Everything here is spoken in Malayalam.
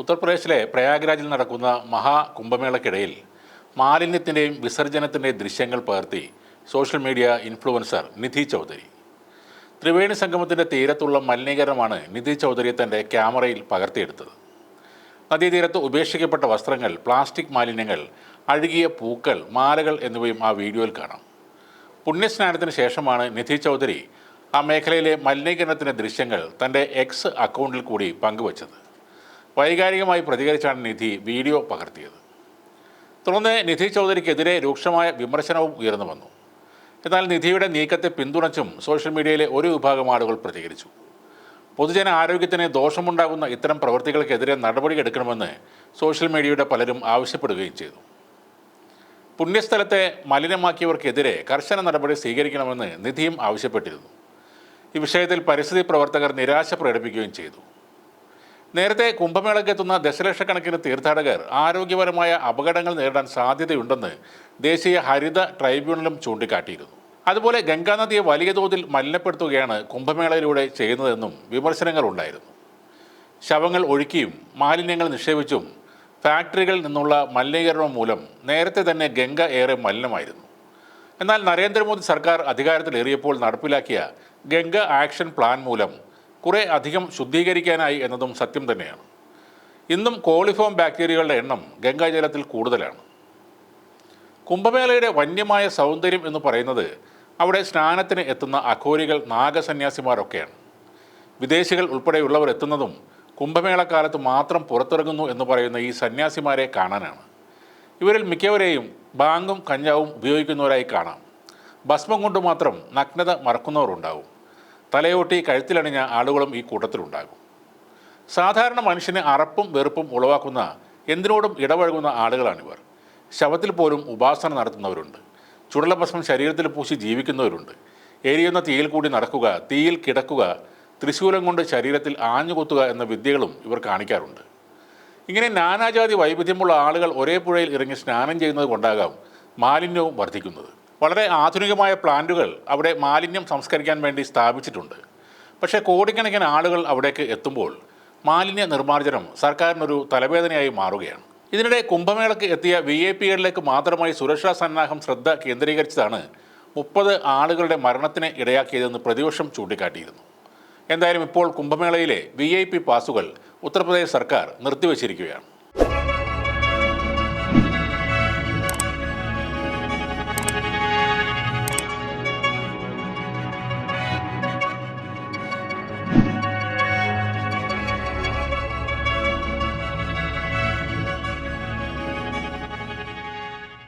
ഉത്തർപ്രദേശിലെ പ്രയാഗ്രാജിൽ നടക്കുന്ന മഹാകുംഭമേളയ്ക്കിടയിൽ മാലിന്യത്തിൻ്റെയും വിസർജനത്തിൻ്റെയും ദൃശ്യങ്ങൾ പകർത്തി സോഷ്യൽ മീഡിയ ഇൻഫ്ലുവൻസർ നിധി ചൗധരി. ത്രിവേണി സംഗമത്തിൻ്റെ തീരത്തുള്ള മലിനീകരണമാണ് നിധി ചൗധരി തൻ്റെ ക്യാമറയിൽ പകർത്തിയെടുത്തത്. നദീതീരത്ത് ഉപേക്ഷിക്കപ്പെട്ട വസ്ത്രങ്ങൾ, പ്ലാസ്റ്റിക് മാലിന്യങ്ങൾ, അഴുകിയ പൂക്കൾ, മാലകൾ എന്നിവയും ആ വീഡിയോയിൽ കാണാം. പുണ്യസ്നാനത്തിന് ശേഷമാണ് നിധി ചൗധരി ആ മേഖലയിലെ മലിനീകരണത്തിൻ്റെ ദൃശ്യങ്ങൾ തൻ്റെ എക്സ് അക്കൗണ്ടിൽ കൂടി പങ്കുവച്ചത്. വൈകാരികമായി പ്രതികരിച്ചാണ് നിധി വീഡിയോ പകർത്തിയത്. തുടർന്ന് നിധി ചൗധരിക്കെതിരെ രൂക്ഷമായ വിമർശനവും ഉയർന്നു വന്നു. എന്നാൽ നിധിയുടെ നീക്കത്തെ പിന്തുണച്ചും സോഷ്യൽ മീഡിയയിലെ ഒരു വിഭാഗം ആളുകൾ പ്രതികരിച്ചു. പൊതുജന ആരോഗ്യത്തിന് ദോഷമുണ്ടാകുന്ന ഇത്തരം പ്രവൃത്തികൾക്കെതിരെ നടപടിയെടുക്കണമെന്ന് സോഷ്യൽ മീഡിയയുടെ പലരും ആവശ്യപ്പെടുകയും ചെയ്തു. പുണ്യസ്ഥലത്തെ മലിനമാക്കിയവർക്കെതിരെ കർശന നടപടി സ്വീകരിക്കണമെന്ന് നിധിയും ആവശ്യപ്പെട്ടിരുന്നു. ഈ വിഷയത്തിൽ പരിസ്ഥിതി പ്രവർത്തകർ നിരാശ പ്രകടിപ്പിക്കുകയും ചെയ്തു. നേരത്തെ കുംഭമേളയ്ക്കെത്തുന്ന ദശലക്ഷക്കണക്കിന് തീർത്ഥാടകർ ആരോഗ്യപരമായ അപകടങ്ങൾ നേരിടാൻ സാധ്യതയുണ്ടെന്ന് ദേശീയ ഹരിത ട്രൈബ്യൂണലും ചൂണ്ടിക്കാട്ടിയിരുന്നു. അതുപോലെ ഗംഗാനദിയെ വലിയ തോതിൽ മലിനപ്പെടുത്തുകയാണ് കുംഭമേളയിലൂടെ ചെയ്യുന്നതെന്നും വിമർശനങ്ങൾ ഉണ്ടായിരുന്നു. ശവങ്ങൾ ഒഴുക്കിയും മാലിന്യങ്ങൾ നിക്ഷേപിച്ചും ഫാക്ടറികളിൽ നിന്നുള്ള മലിനീകരണം മൂലം നേരത്തെ തന്നെ ഗംഗ ഏറെ മലിനമായിരുന്നു. എന്നാൽ നരേന്ദ്രമോദി സർക്കാർ അധികാരത്തിലേറിയപ്പോൾ നടപ്പിലാക്കിയ ഗംഗ ആക്ഷൻ പ്ലാൻ മൂലം കുറേ അധികം ശുദ്ധീകരിക്കാനായി എന്നതും സത്യം തന്നെയാണ്. ഇന്നും കോളിഫോം ബാക്ടീരിയകളുടെ എണ്ണം ഗംഗാജലത്തിൽ കൂടുതലാണ്. കുംഭമേളയുടെ വന്യമായ സൗന്ദര്യം എന്ന് പറയുന്നത് അവിടെ സ്നാനത്തിന് എത്തുന്ന അഘോരികൾ, നാഗസന്യാസിമാരൊക്കെയാണ്. വിദേശികൾ ഉൾപ്പെടെയുള്ളവർ എത്തുന്നതും കുംഭമേളക്കാലത്ത് മാത്രം പുറത്തിറങ്ങുന്നു എന്ന് പറയുന്ന ഈ സന്യാസിമാരെ കാണാനാണ്. ഇവരിൽ മിക്കവരെയും ബാങ്ങും കഞ്ചാവും ഉപയോഗിക്കുന്നവരായി കാണാം. ഭസ്മം കൊണ്ട് മാത്രം നഗ്നത മറക്കുന്നവരുണ്ടാകും. തലയോട്ടി കഴുത്തിലണിഞ്ഞ ആളുകളും ഈ കൂട്ടത്തിലുണ്ടാകും. സാധാരണ മനുഷ്യന് അറപ്പും വെറുപ്പും ഉളവാക്കുന്ന എന്തിനോടും ഇടപഴകുന്ന ആളുകളാണിവർ. ശവത്തിൽ പോലും ഉപാസന നടത്തുന്നവരുണ്ട്. ചുടലഭസ്മം ശരീരത്തിൽ പൂശി ജീവിക്കുന്നവരുണ്ട്. എരിയുന്ന തീയിൽ കൂടി നടക്കുക, തീയിൽ കിടക്കുക, ത്രിശൂലം കൊണ്ട് ശരീരത്തിൽ ആഞ്ഞുകൊത്തുക എന്ന വിദ്യകളും ഇവർ കാണിക്കാറുണ്ട്. ഇങ്ങനെ നാനാജാതി വൈവിധ്യമുള്ള ആളുകൾ ഒരേ പുഴയിൽ ഇറങ്ങി സ്നാനം ചെയ്യുന്നത് കൊണ്ടാകാം മാലിന്യവും വർദ്ധിക്കുന്നത്. വളരെ ആധുനികമായ പ്ലാന്റുകൾ അവിടെ മാലിന്യം സംസ്കരിക്കാൻ വേണ്ടി സ്ഥാപിച്ചിട്ടുണ്ട്. പക്ഷേ കോടിക്കണക്കിന് ആളുകൾ അവിടേക്ക് എത്തുമ്പോൾ മാലിന്യ നിർമ്മാർജ്ജനം സർക്കാരിനൊരു തലവേദനയായി മാറുകയാണ്. ഇതിനിടെ കുംഭമേളയ്ക്ക് എത്തിയ VIP-കളിലേക്ക് മാത്രമായി സുരക്ഷാ സന്നാഹം ശ്രദ്ധ കേന്ദ്രീകരിച്ചതാണ് 30 ആളുകളുടെ മരണത്തിന് ഇടയാക്കിയതെന്ന് പ്രതിപക്ഷം ചൂണ്ടിക്കാട്ടിയിരുന്നു. എന്തായാലും ഇപ്പോൾ കുംഭമേളയിലെ VIP പാസുകൾ ഉത്തർപ്രദേശ് സർക്കാർ നിർത്തിവച്ചിരിക്കുകയാണ്.